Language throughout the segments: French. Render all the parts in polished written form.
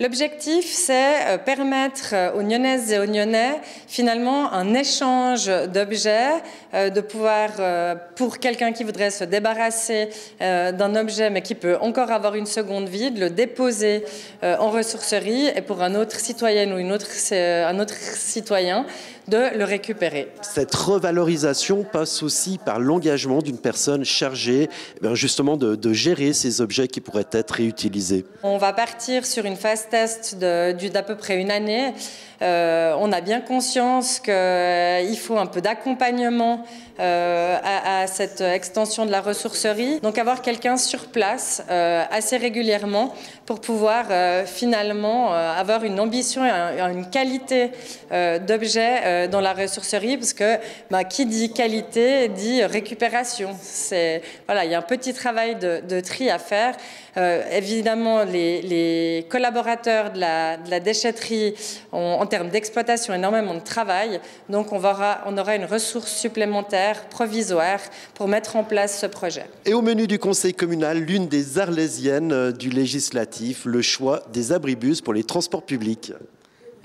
L'objectif, c'est permettre aux Nyonnaises et aux Nyonnais, finalement, un échange d'objets, de pouvoir, pour quelqu'un qui voudrait se débarrasser d'un objet, mais qui peut encore avoir une seconde vie, de le déposer en ressourcerie, et pour un autre citoyenne ou un autre citoyen, de le récupérer. Cette revalorisation passe aussi par l'engagement d'une personne chargée justement de gérer ces objets qui pourraient être réutilisés. On va partir sur une phase test d'à peu près une année. On a bien conscience qu'il faut un peu d'accompagnement à cette extension de la ressourcerie. Donc avoir quelqu'un sur place assez régulièrement pour pouvoir finalement avoir une ambition et une qualité d'objets dans la ressourcerie, parce que qui dit qualité dit récupération. Voilà, il y a un petit travail de tri à faire. Évidemment, les collaborateurs de la déchetterie ont, en termes d'exploitation, énormément de travail. Donc on aura une ressource supplémentaire provisoire pour mettre en place ce projet. Et au menu du conseil communal, l'une des arlésiennes du législatif, le choix des abribus pour les transports publics.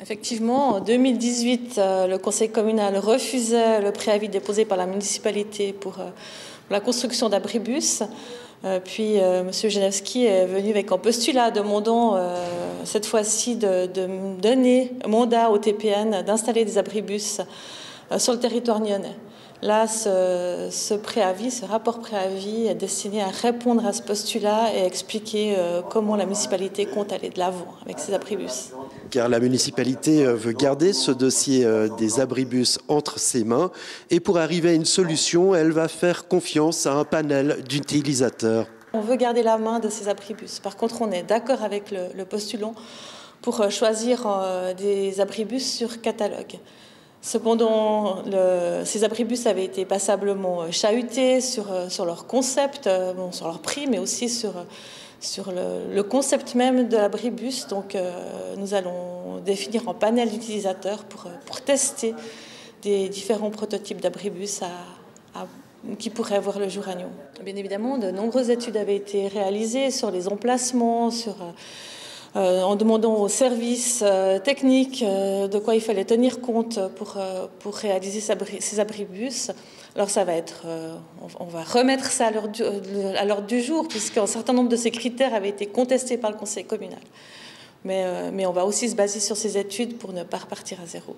Effectivement, en 2018, le conseil communal refusait le préavis déposé par la municipalité pour la construction d'abribus. Puis M. Genevski est venu avec un postulat demandant cette fois-ci de donner mandat au TPN d'installer des abribus sur le territoire nyonnais. Là, ce rapport préavis est destiné à répondre à ce postulat et expliquer comment la municipalité compte aller de l'avant avec ces abribus. Car la municipalité veut garder ce dossier des abribus entre ses mains et pour arriver à une solution, elle va faire confiance à un panel d'utilisateurs. On veut garder la main de ces abribus. Par contre, on est d'accord avec le postulant pour choisir des abribus sur catalogue. Cependant, ces abribus avaient été passablement chahutés sur leur concept, sur leur prix, mais aussi sur le concept même de l'abribus. Donc, nous allons définir un panel d'utilisateurs pour tester des différents prototypes d'abribus qui pourraient voir le jour à Nyon. Bien évidemment, de nombreuses études avaient été réalisées sur les emplacements, en demandant aux services techniques de quoi il fallait tenir compte pour réaliser ces abribus. Alors ça va être, on va remettre ça à l'ordre du jour, puisqu'un certain nombre de ces critères avaient été contestés par le conseil communal. Mais on va aussi se baser sur ces études pour ne pas repartir à zéro.